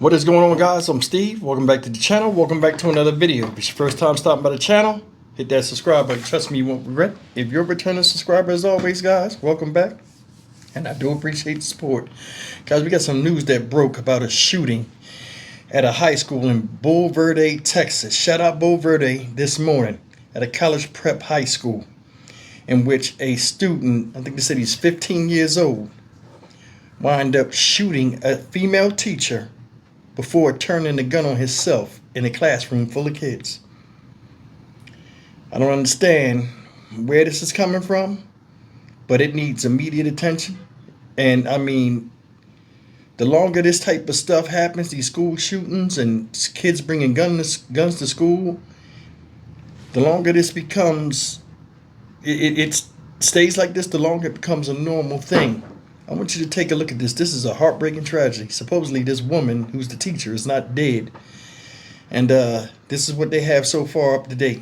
What is going on, guys? I'm Steve. Welcome back to the channel. Welcome back to another video. If it's your first time stopping by the channel, hit that subscribe button. Trust me, you won't regret. If you're a returning subscriber, as always, guys, welcome back. And I do appreciate the support. Guys, we got some news that broke about a shooting at a high school in Bellair Verde, Texas. Shout out Bellair Verde this morning at a college prep high school in which a student, I think they said he's 15 years old, wound up shooting a female teacher before turning the gun on himself in a classroom full of kids. I don't understand where this is coming from, but it needs immediate attention. And I mean, the longer this type of stuff happens, these school shootings and kids bringing guns to school, the longer this becomes, it stays like this, the longer it becomes a normal thing. I want you to take a look at this. This is a heartbreaking tragedy. Supposedly this woman, who's the teacher, is not dead. And this is what they have so far up to date.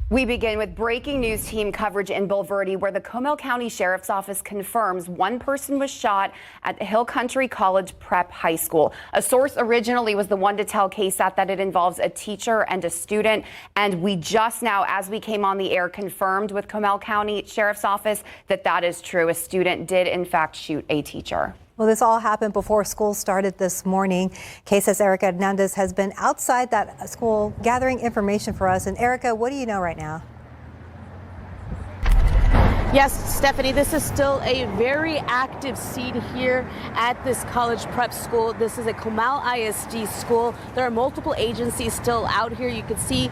We begin with breaking news team coverage in Bellair Verde, where the Comal County Sheriff's Office confirms one person was shot at the Hill Country College Prep High School. A source originally was the one to tell KSAT that it involves a teacher and a student. And we just now, as we came on the air, confirmed with Comal County Sheriff's Office that that is true. A student did, in fact, shoot a teacher. Well, this all happened before school started this morning. KSAT's Erica Hernandez has been outside that school gathering information for us. And Erica, what do you know right now? Yes, Stephanie, this is still a very active scene here at this college prep school. This is a Comal ISD school. There are multiple agencies still out here. You can see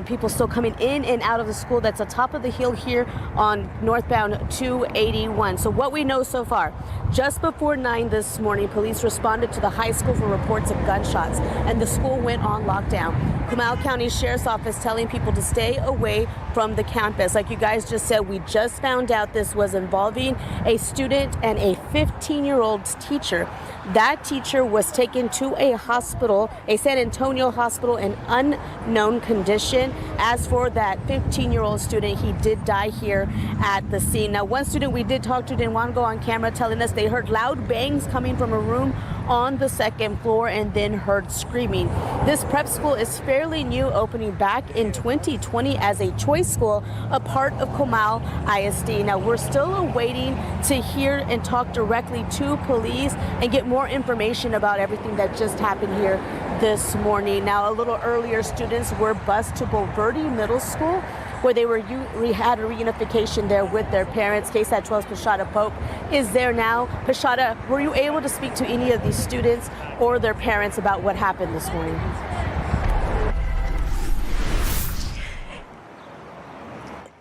people still coming in and out of the school. That's atop of the hill here on northbound 281. So what we know so far, just before 9 this morning, police responded to the high school for reports of gunshots, and the school went on lockdown. Comal County Sheriff's Office telling people to stay away from the campus. Like you guys just said, we just found out this was involving a student and a 15-year-old teacher. That teacher was taken to a hospital, a San Antonio hospital, in unknown condition. As for that 15-year-old student, he did die here at the scene. Now, one student we did talk to didn't want to go on camera, telling us they heard loud bangs coming from a room on the second floor and then heard screaming. This prep school is fairly new, opening back in 2020 as a choice school, a part of Comal ISD. Now, we're still awaiting to hear and talk directly to police and get more information about everything that just happened here this morning. Now, a little earlier, students were bused to Bellair Verde Middle School, where they had a reunification there with their parents. KSAT 12's Pashada Pope is there now. Pashada, were you able to speak to any of these students or their parents about what happened this morning?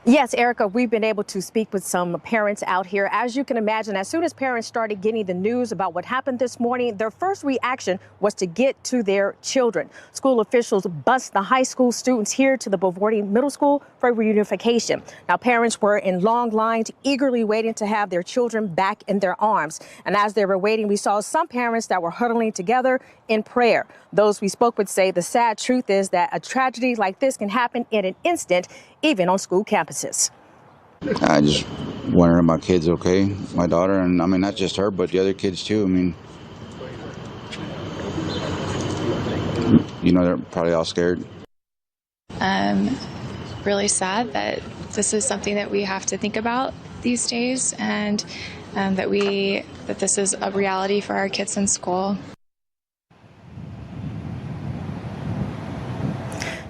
Yes, Erica, we've been able to speak with some parents out here. As you can imagine, as soon as parents started getting the news about what happened this morning, their first reaction was to get to their children. School officials bused the high school students here to the Bellair Verde Middle School for reunification. Now, parents were in long lines, eagerly waiting to have their children back in their arms. And as they were waiting, we saw some parents that were huddling together in prayer. Those we spoke with say the sad truth is that a tragedy like this can happen in an instant, even on school campuses. I just wondering my kids, okay, my daughter, and I mean not just her, but the other kids too. I mean, you know, they're probably all scared. Really sad that this is something that we have to think about these days, and that this is a reality for our kids in school.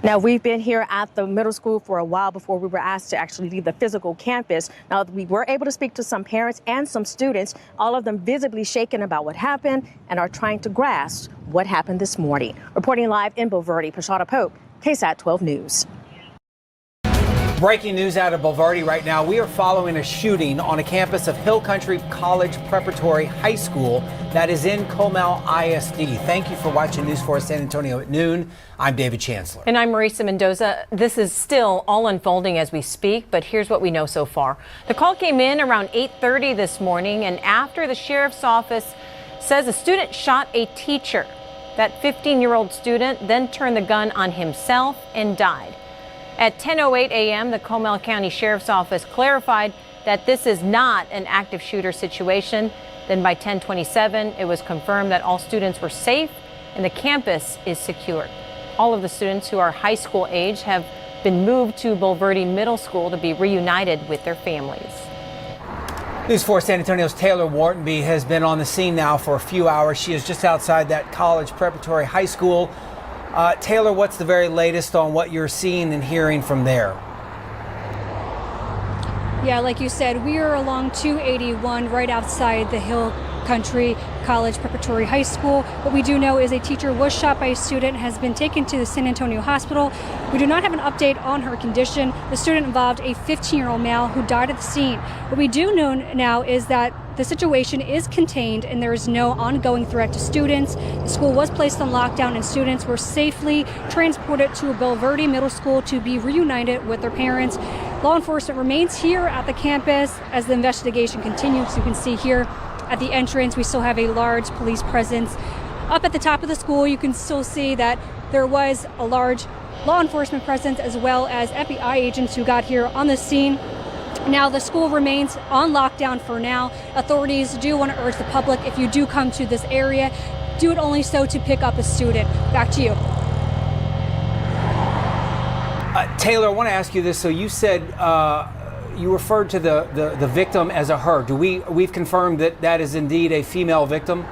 Now, we've been here at the middle school for a while before we were asked to actually leave the physical campus. Now, we were able to speak to some parents and some students, all of them visibly shaken about what happened and are trying to grasp what happened this morning. Reporting live in Bellair Verde, Pashada Pope, KSAT 12 News. Breaking news out of Bellair Verde right now. We are following a shooting on a campus of Hill Country College Preparatory High School that is in Comal ISD. Thank you for watching News 4 San Antonio at noon. I'm David Chancellor. And I'm Marisa Mendoza. This is still all unfolding as we speak, but here's what we know so far. The call came in around 8:30 this morning, and after the sheriff's office says a student shot a teacher. That 15-year-old student then turned the gun on himself and died. At 10:08 a.m., the Comal County Sheriff's Office clarified that this is not an active shooter situation Then by 10:27, it was confirmed that all students were safe and the campus is secure. All of the students who are high school age have been moved to Bulverde Middle School to be reunited with their families. News 4 San Antonio's Taylor Whartonby has been on the scene now for a few hours. She is just outside that college preparatory high school. Taylor, what's the very latest on what you're seeing and hearing from there? Yeah, like you said, we are along 281 right outside the Hill Country College Preparatory High School. What we do know is a teacher was shot by a student, has been taken to the San Antonio hospital. We do not have an update on her condition. The student involved a 15-year-old male who died at the scene. What we do know now is that the situation is contained and there is no ongoing threat to students. The school was placed on lockdown and students were safely transported to Bulverde Middle School to be reunited with their parents. Law enforcement remains here at the campus as the investigation continues. You can see here at the entrance, we still have a large police presence. Up at the top of the school, you can still see that there was a large law enforcement presence as well as FBI agents who got here on the scene. Now, the school remains on lockdown for now. Authorities do want to urge the public, if you do come to this area, do it only so to pick up a student. Back to you. Taylor, I want to ask you this. So you said you referred to the victim as a her. We've confirmed that that is indeed a female victim?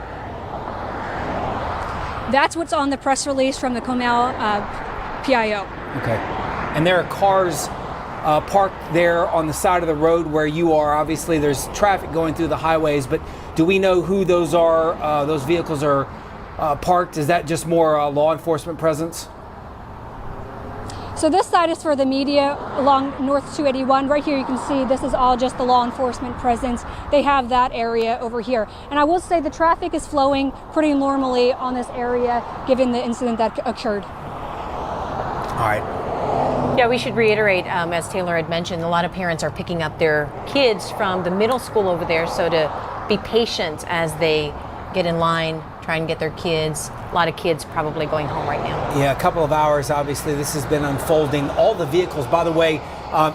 That's what's on the press release from the Comal PIO. Okay. And there are cars parked there on the side of the road where you are. Obviously, there's traffic going through the highways, but do we know who those are? Those vehicles are parked? Is that just more law enforcement presence? So this side is for the media along North 281. Right here you can see this is all just the law enforcement presence. They have that area over here. And I will say the traffic is flowing pretty normally on this area given the incident that occurred. All right. Yeah, we should reiterate, as Taylor had mentioned, a lot of parents are picking up their kids from the middle school over there, so to be patient as they get in line, try and get their kids. A lot of kids probably going home right now. Yeah, a couple of hours, obviously, this has been unfolding. All the vehicles, by the way,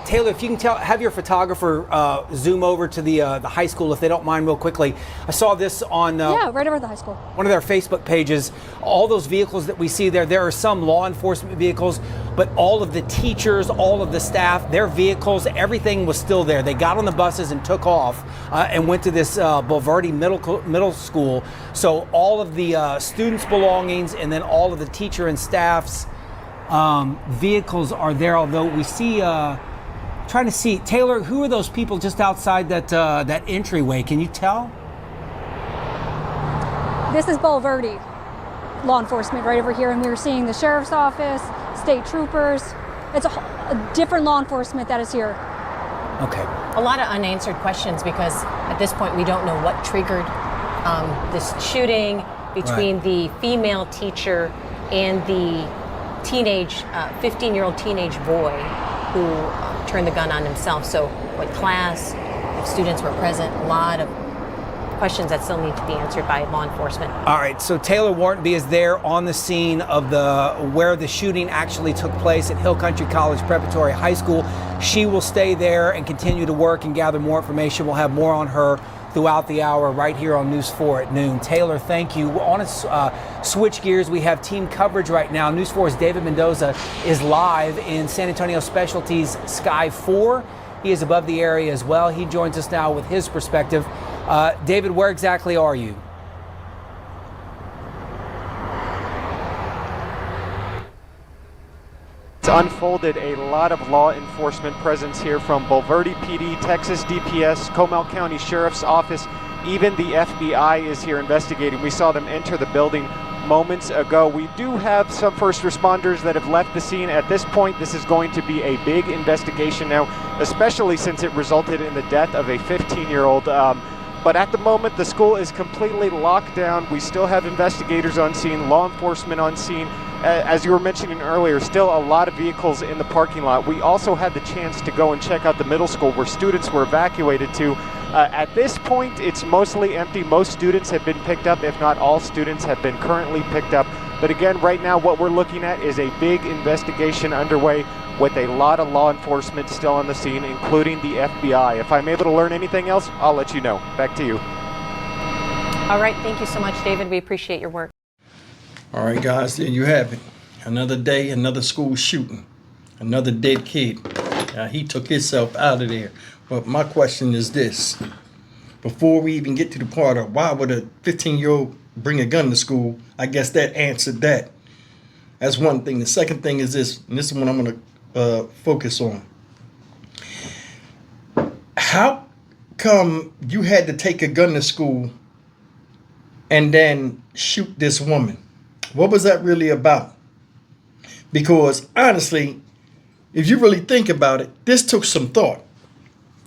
Taylor, if you can have your photographer zoom over to the high school, if they don't mind, real quickly. I saw this on yeah, right over the high school. One of their Facebook pages. All those vehicles that we see there are some law enforcement vehicles, but all of the teachers, all of the staff, their vehicles, everything was still there. They got on the buses and took off and went to this Bulverde Middle School. So all of the students' belongings and then all of the teacher and staff's vehicles are there, although we see trying to see, Taylor, who are those people just outside that entryway? Can you tell? This is Bulverde law enforcement right over here, and we were seeing the sheriff's office, state troopers. It's a different law enforcement that is here. Okay. A lot of unanswered questions because at this point we don't know what triggered this shooting between the female teacher and the teenage, 15-year-old teenage boy who turned the gun on himself. So what class, if students were present, a lot of questions that still need to be answered by law enforcement. All right, so Taylor Whartonby is there on the scene of where the shooting actually took place at Hill Country College Preparatory High School. She will stay there and continue to work and gather more information. We'll have more on her throughout the hour right here on News 4 at noon. Taylor, thank you. On a switch gears, we have team coverage right now. News 4's David Mendoza is live in San Antonio Specialties Sky 4. He is above the area as well. He joins us now with his perspective. David, where exactly are you? It's unfolded a lot of law enforcement presence here from Bulverde PD, Texas DPS, Comal County Sheriff's Office. Even the FBI is here investigating. We saw them enter the building moments ago. We do have some first responders that have left the scene. At this point, this is going to be a big investigation now, especially since it resulted in the death of a 15-year-old. But at the moment, the school is completely locked down. We still have investigators on scene, law enforcement on scene. As you were mentioning earlier, still a lot of vehicles in the parking lot. We also had the chance to go and check out the middle school where students were evacuated to. At this point, it's mostly empty. Most students have been picked up, if not all students have been currently picked up. But again, right now, what we're looking at is a big investigation underway with a lot of law enforcement still on the scene, including the FBI. If I'm able to learn anything else, I'll let you know. Back to you. All right. Thank you so much, David. We appreciate your work. All right, guys, there you have it. Another day, another school shooting, another dead kid. He took himself out of there. But my question is this. Before we even get to the part of why would a 15-year-old bring a gun to school, I guess that answered that. That's one thing. The second thing is this, and this is what I'm going to focus on. How come you had to take a gun to school and then shoot this woman? What was that really about? Because honestly, if you really think about it, this took some thought.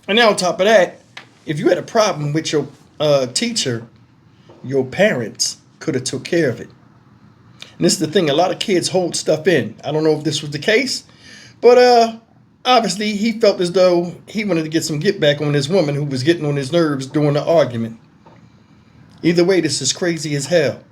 And now on top of that, if you had a problem with your teacher, your parents could have took care of it. And this is the thing, a lot of kids hold stuff in. I don't know if this was the case, but obviously he felt as though he wanted to get some get back on this woman who was getting on his nerves during the argument. Either way, this is crazy as hell.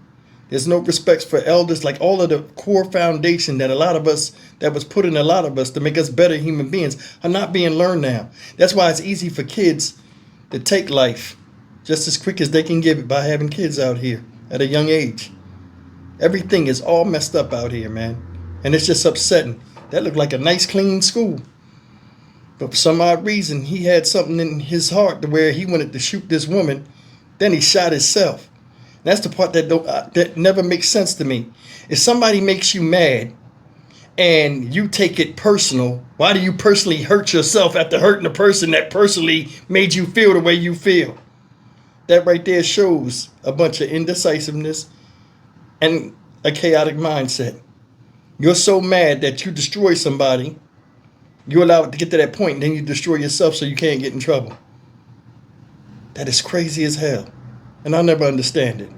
There's no respect for elders, like all of the core foundation that a lot of us, that was put in a lot of us to make us better human beings, are not being learned now. That's why it's easy for kids to take life just as quick as they can give it by having kids out here at a young age. Everything is all messed up out here, man. And it's just upsetting. That looked like a nice, clean school. But for some odd reason, he had something in his heart to where he wanted to shoot this woman. Then he shot himself. That's the part that never makes sense to me. If somebody makes you mad and you take it personal, why do you personally hurt yourself after hurting the person that personally made you feel the way you feel? That right there shows a bunch of indecisiveness and a chaotic mindset. You're so mad that you destroy somebody, you allow it to get to that point, and then you destroy yourself so you can't get in trouble. That is crazy as hell. And I'll never understand it.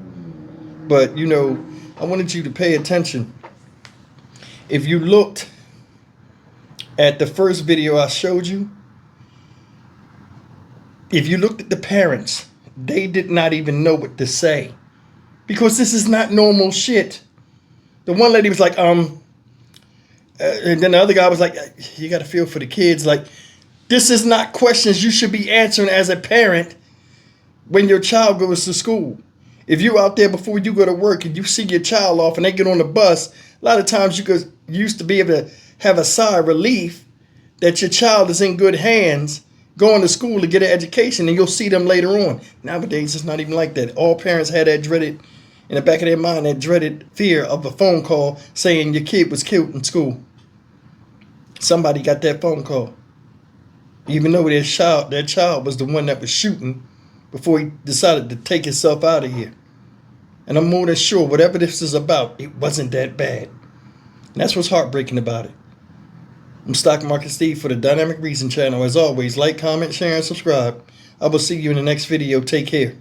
But, you know, I wanted you to pay attention. If you looked at the first video I showed you, if you looked at the parents, they did not even know what to say. Because this is not normal shit. The one lady was like, and then the other guy was like, you got to feel for the kids. Like, this is not questions you should be answering as a parent when your child goes to school. If you out there before you go to work and you see your child off and they get on the bus, a lot of times you used to be able to have a sigh of relief that your child is in good hands going to school to get an education, and you'll see them later on. Nowadays, it's not even like that. All parents had that dreaded, in the back of their mind, that dreaded fear of a phone call saying your kid was killed in school. Somebody got that phone call. Even though their child was the one that was shooting before he decided to take himself out of here. And I'm more than sure whatever this is about, it wasn't that bad. And that's what's heartbreaking about it. I'm Stock Market Steve for the Dynamic Reason channel. As always, like, comment, share, and subscribe. I will see you in the next video. Take care.